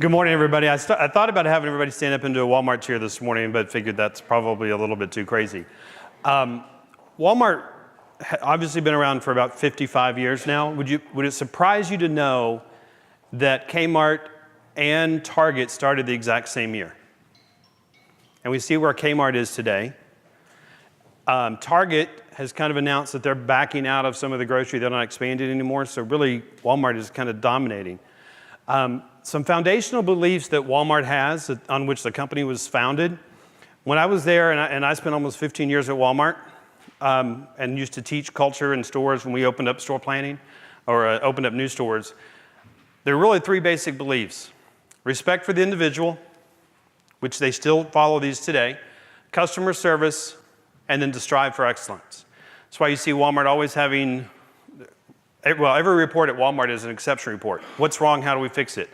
Good morning, everybody. I thought about having everybody stand up into a Walmart chair this morning, but figured that's probably a little bit too crazy. Walmart obviously been around for about 55 years now. Would it surprise you to know that Kmart and Target started the exact same year? And we see where Kmart is today. Target has kind of announced that they're backing out of some of the grocery. They're not expanding anymore, so really Walmart is kind of dominating. Some foundational beliefs that Walmart has on which the company was founded. When I was there, and I spent almost 15 years at Walmart, and used to teach culture in stores when we opened up store planning or opened up new stores, there are really three basic beliefs. Respect for the individual, which they still follow these today, customer service, and then to strive for excellence. That's why you see Walmart always having, well, every report at Walmart is an exception report. What's wrong? How do we fix it?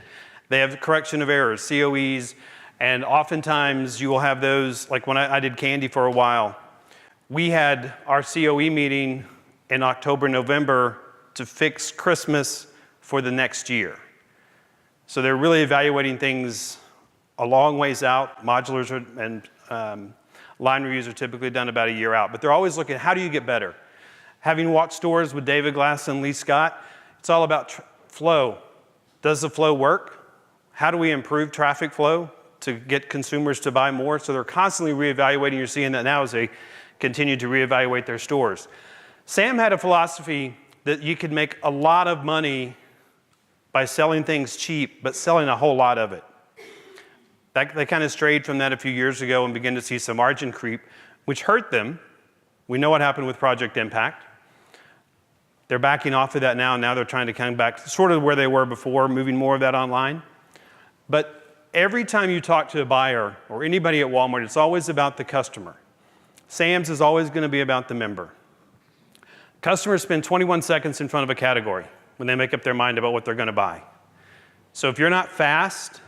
They have correction of errors, COEs, and oftentimes you will have those, like when I did candy for a while, we had our COE meeting in October, November to fix Christmas for the next year. So they're really evaluating things a long ways out. Modulars and line reviews are typically done about a year out, but they're always looking at how do you get better? Having walked stores with David Glass and Lee Scott, it's all about flow. Does the flow work? How do we improve traffic flow to get consumers to buy more? So they're constantly reevaluating. You're seeing that now as they continue to reevaluate their stores. Sam had a philosophy that you could make a lot of money by selling things cheap, but selling a whole lot of it. They kind of strayed from that a few years ago and began to see some margin creep, which hurt them. We know what happened with Project Impact. They're backing off of that now, and now they're trying to come back sort of where they were before, moving more of that online. But every time you talk to a buyer or anybody at Walmart, it's always about the customer. Sam's is always going to be about the member. Customers spend 21 seconds in front of a category when they make up their mind about what they're going to buy. So if you're not fast,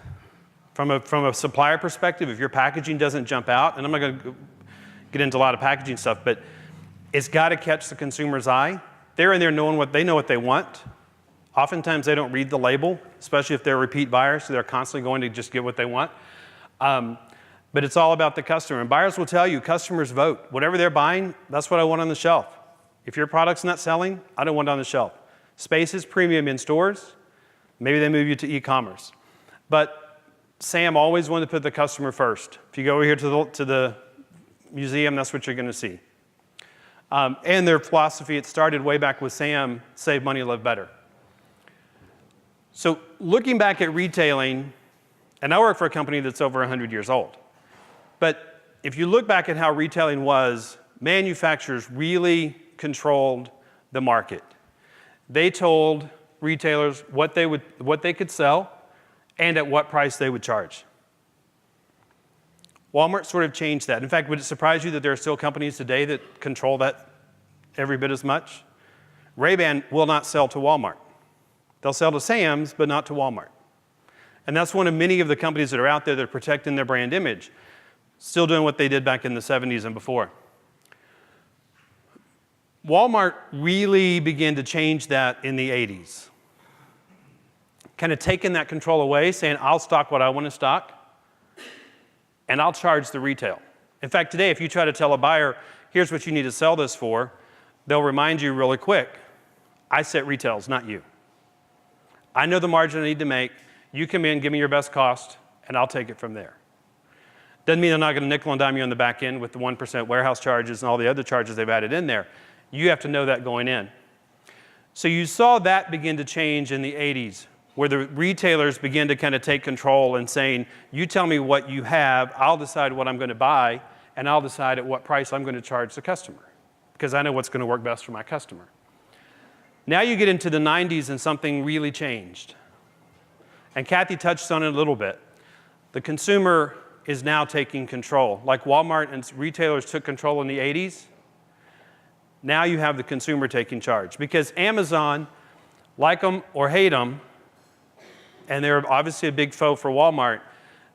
from a supplier perspective, if your packaging doesn't jump out, and I'm not going to get into a lot of packaging stuff, but it's got to catch the consumer's eye. They're in there knowing what they want. Oftentimes they don't read the label, especially if they're repeat buyers, so they're constantly going to just get what they want. But it's all about the customer. And buyers will tell you, customers vote. Whatever they're buying, that's what I want on the shelf. If your product's not selling, I don't want it on the shelf. Space is premium in stores. Maybe they move you to e-commerce. But Sam always wanted to put the customer first. If you go over here to the museum, that's what you're going to see. And their philosophy, it started way back with Sam, save money, live better. So looking back at retailing, and I work for a company that's over 100 years old, but if you look back at how retailing was, manufacturers really controlled the market. They told retailers what they could sell and at what price they would charge. Walmart sort of changed that. In fact, would it surprise you that there are still companies today that control that every bit as much? Ray-Ban will not sell to Walmart. They'll sell to Sam's, but not to Walmart. And that's one of many of the companies that are out there that are protecting their brand image, still doing what they did back in the 70s and before. Walmart really began to change that in the 80s. Kind of taking that control away, saying, I'll stock what I want to stock, and I'll charge the retail. In fact, today, if you try to tell a buyer, here's what you need to sell this for, they'll remind you really quick, I set retails, not you. I know the margin I need to make. You come in, give me your best cost, and I'll take it from there. Doesn't mean I'm not going to nickel and dime you on the back end with the 1% warehouse charges and all the other charges they've added in there. You have to know that going in. So you saw that begin to change in the 80s, where the retailers began to kind of take control and saying, you tell me what you have, I'll decide what I'm going to buy, and I'll decide at what price I'm going to charge the customer, because I know what's going to work best for my customer. Now you get into the 90s and something really changed. And Kathy touched on it a little bit. The consumer is now taking control. Like Walmart and retailers took control in the 80s, now you have the consumer taking charge. Because Amazon, like them or hate them, and they're obviously a big foe for Walmart,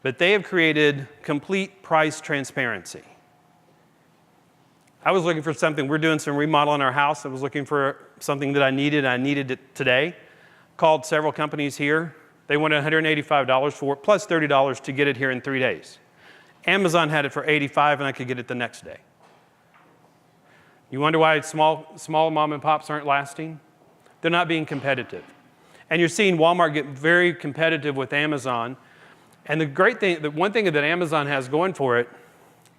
but they have created complete price transparency. I was looking for something. We're doing some remodel in our house. I was looking for something that I needed it today. Called several companies here. They wanted $185 for it, plus $30 to get it here in 3 days. Amazon had it for $85, and I could get it the next day. You wonder why small mom and pops aren't lasting? They're not being competitive. And you're seeing Walmart get very competitive with Amazon. And the great thing, the one thing that Amazon has going for it,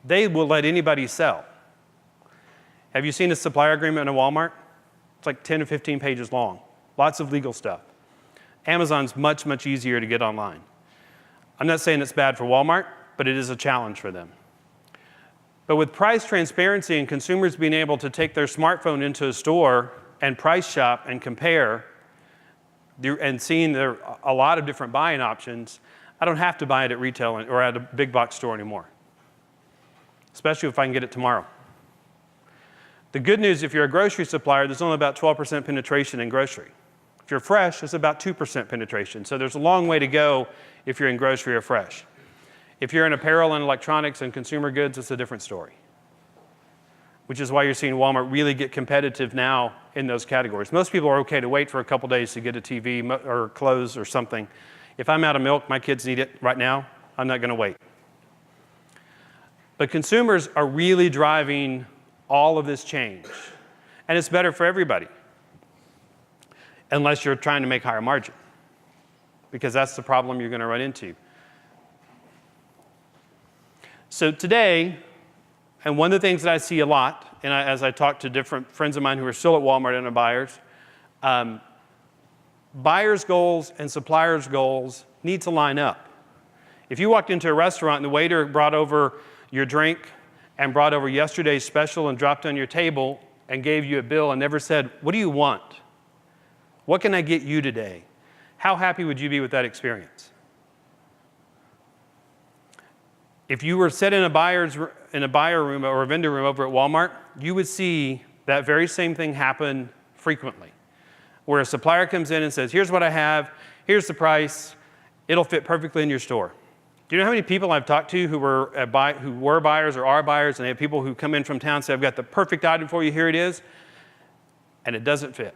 they will let anybody sell. Have you seen a supplier agreement in a Walmart? It's like 10 or 15 pages long. Lots of legal stuff. Amazon's much, much easier to get online. I'm not saying it's bad for Walmart, but it is a challenge for them. But with price transparency and consumers being able to take their smartphone into a store and price shop and compare, and seeing there are a lot of different buying options, I don't have to buy it at retail or at a big box store anymore, especially if I can get it tomorrow. The good news, if you're a grocery supplier, there's only about 12% penetration in grocery. If you're fresh, it's about 2% penetration. So there's a long way to go if you're in grocery or fresh. If you're in apparel and electronics and consumer goods, it's a different story, which is why you're seeing Walmart really get competitive now in those categories. Most people are okay to wait for a couple days to get a TV or clothes or something. If I'm out of milk, my kids need it right now, I'm not going to wait. But consumers are really driving all of this change. And it's better for everybody, unless you're trying to make higher margin, because that's the problem you're going to run into. So today, and one of the things that I see a lot, and as I talk to different friends of mine who are still at Walmart and are buyers, buyers' goals and suppliers' goals need to line up. If you walked into a restaurant and the waiter brought over your drink and brought over yesterday's special and dropped on your table and gave you a bill and never said, "What do you want? What can I get you today?" How happy would you be with that experience? If you were set in a buyer room or a vendor room over at Walmart, you would see that very same thing happen frequently, where a supplier comes in and says, "Here's what I have, here's the price, it'll fit perfectly in your store." Do you know how many people I've talked to who were buyers or are buyers, and they have people who come in from town and say, "I've got the perfect item for you, here it is," and it doesn't fit.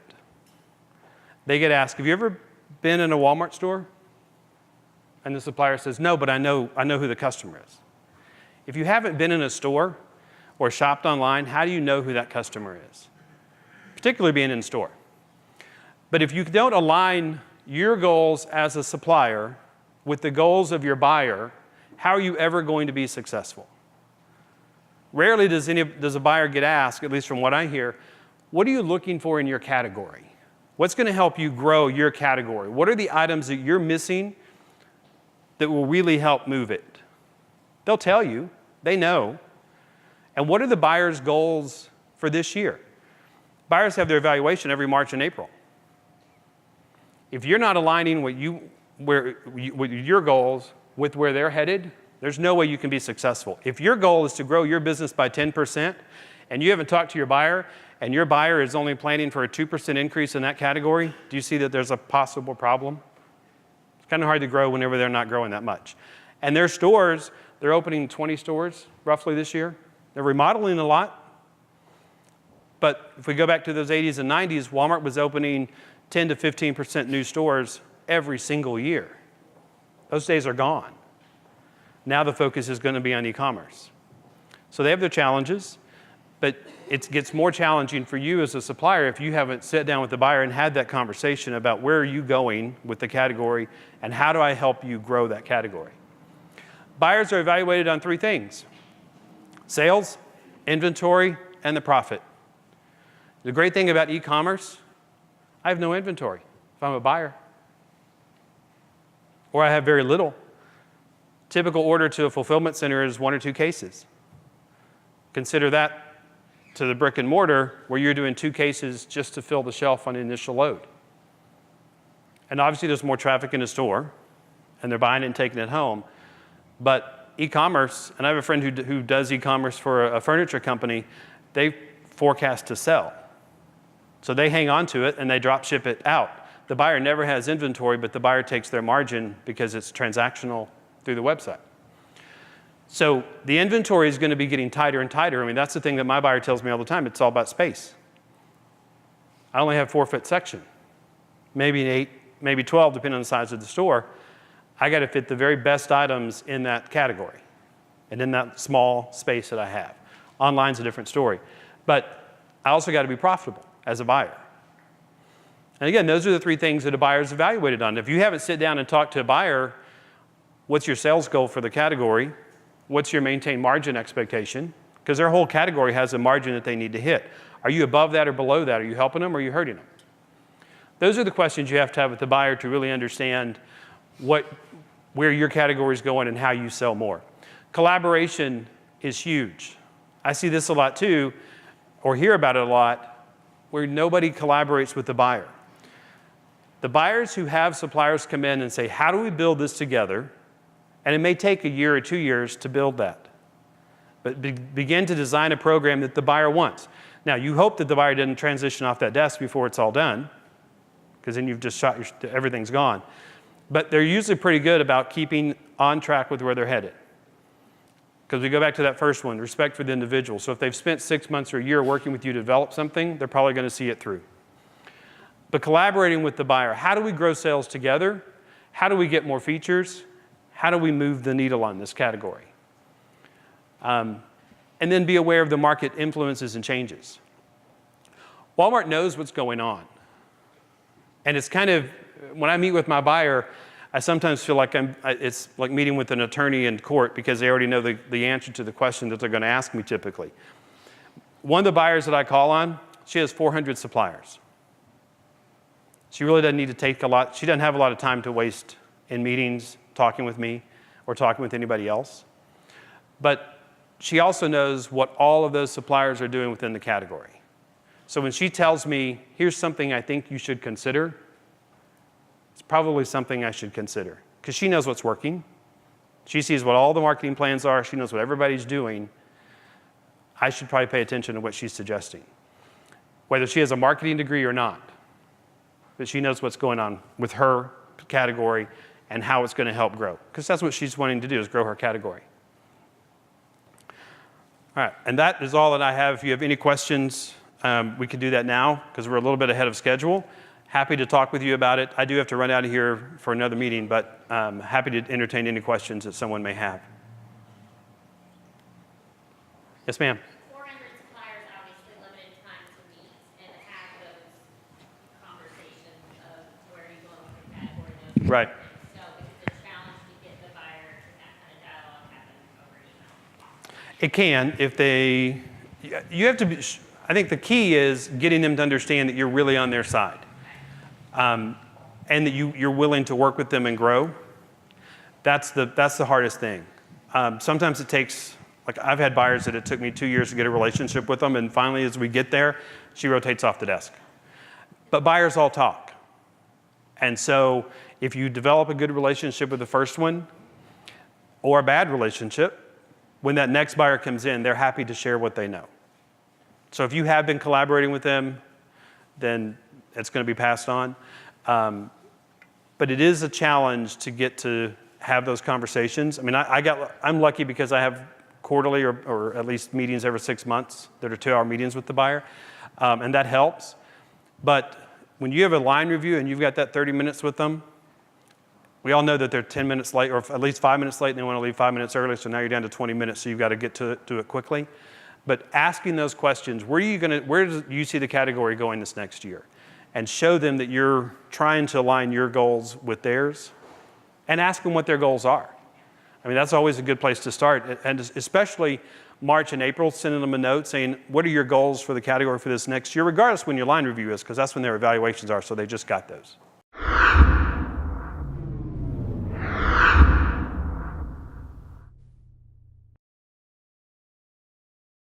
They get asked, "Have you ever been in a Walmart store?" And the supplier says, "No, but I know who the customer is." If you haven't been in a store or shopped online, how do you know who that customer is? Particularly being in store. But if you don't align your goals as a supplier with the goals of your buyer, how are you ever going to be successful? Rarely does a buyer get asked, at least from what I hear, "What are you looking for in your category? What's going to help you grow your category? What are the items that you're missing that will really help move it?" They'll tell you. They know. And what are the buyer's goals for this year? Buyers have their evaluation every March and April. If you're not aligning with your goals with where they're headed, there's no way you can be successful. If your goal is to grow your business by 10% and you haven't talked to your buyer, and your buyer is only planning for a 2% increase in that category, do you see that there's a possible problem? It's kind of hard to grow whenever they're not growing that much. And their stores, they're opening 20 stores roughly this year. They're remodeling a lot. But if we go back to those 80s and 90s, Walmart was opening 10 to 15% new stores every single year. Those days are gone. Now the focus is going to be on e-commerce. So they have their challenges, but it gets more challenging for you as a supplier if you haven't sat down with the buyer and had that conversation about where are you going with the category and how do I help you grow that category. Buyers are evaluated on 3 things: sales, inventory, and the profit. The great thing about e-commerce, I have no inventory if I'm a buyer, or I have very little. Typical order to a fulfillment center is 1 or 2 cases. Consider that to the brick and mortar where you're doing 2 cases just to fill the shelf on the initial load. And obviously there's more traffic in the store and they're buying it and taking it home. But e-commerce, and I have a friend who does e-commerce for a furniture company, they forecast to sell. So they hang on to it and they drop ship it out. The buyer never has inventory, but the buyer takes their margin because it's transactional through the website. So the inventory is going to be getting tighter and tighter. I mean, that's the thing that my buyer tells me all the time. It's all about space. I only have 4-foot section, maybe an 8, maybe 12, depending on the size of the store. I got to fit the very best items in that category and in that small space that I have. Online's a different story. But I also got to be profitable as a buyer. And again, those are the three things that a buyer is evaluated on. If you haven't sit down and talked to a buyer, what's your sales goal for the category? What's your maintained margin expectation? Because their whole category has a margin that they need to hit. Are you above that or below that? Are you helping them or are you hurting them? Those are the questions you have to have with the buyer to really understand where your category is going and how you sell more. Collaboration is huge. I see this a lot too, or hear about it a lot, where nobody collaborates with the buyer. The buyers who have suppliers come in and say, how do we build this together? And it may take a year or 2 years to build that. But begin to design a program that the buyer wants. Now, you hope that the buyer didn't transition off that desk before it's all done, because then you've just shot everything's gone. But they're usually pretty good about keeping on track with where they're headed. Because we go back to that first one, respect for the individual. So if they've spent 6 months or a year working with you to develop something, they're probably going to see it through. But collaborating with the buyer, how do we grow sales together? How do we get more features? How do we move the needle on this category? And then be aware of the market influences and changes. Walmart knows what's going on. And it's kind of, when I meet with my buyer, I sometimes feel like it's like meeting with an attorney in court because they already know the answer to the question that they're going to ask me typically. One of the buyers that I call on, she has 400 suppliers. She really doesn't need to take a lot. She doesn't have a lot of time to waste in meetings talking with me or talking with anybody else. But she also knows what all of those suppliers are doing within the category. So when she tells me, here's something I think you should consider, it's probably something I should consider. Because she knows what's working. She sees what all the marketing plans are. She knows what everybody's doing. I should probably pay attention to what she's suggesting. Whether she has a marketing degree or not. But she knows what's going on with her category and how it's going to help grow. Because that's what she's wanting to do, is grow her category. All right, and that is all that I have. If you have any questions, we can do that now because we're a little bit ahead of schedule. Happy to talk with you about it. I do have to run out of here for another meeting, but happy to entertain any questions that someone may have. Yes, ma'am. 400 suppliers, obviously limited time to meet and have those conversations of where you go with the category. Right. So it's a challenge to get the buyer to that kind of dialogue happen over email. It can if they, you have to be, I think the key is getting them to understand that you're really on their side. And that you're willing to work with them and grow. That's the hardest thing. Sometimes it takes, like I've had buyers that it took me 2 years to get a relationship with them, and finally as we get there, she rotates off the desk. But buyers all talk. And so if you develop a good relationship with the first one, or a bad relationship, when that next buyer comes in, they're happy to share what they know. So if you have been collaborating with them, then it's going to be passed on. But it is a challenge to get to have those conversations. I mean, I'm lucky because I have quarterly or at least meetings every 6 months that are 2-hour meetings with the buyer, and that helps. But when you have a line review and you've got that 30 minutes with them, we all know that they're 10 minutes late or at least 5 minutes late and they want to leave 5 minutes early, so now you're down to 20 minutes, so you've got to get to it quickly. But asking those questions, where do you see the category going this next year? And show them that you're trying to align your goals with theirs, and ask them what their goals are. I mean, that's always a good place to start, and especially March and April, sending them a note saying, what are your goals for the category for this next year, regardless when your line review is, because that's when their evaluations are, so they just got those.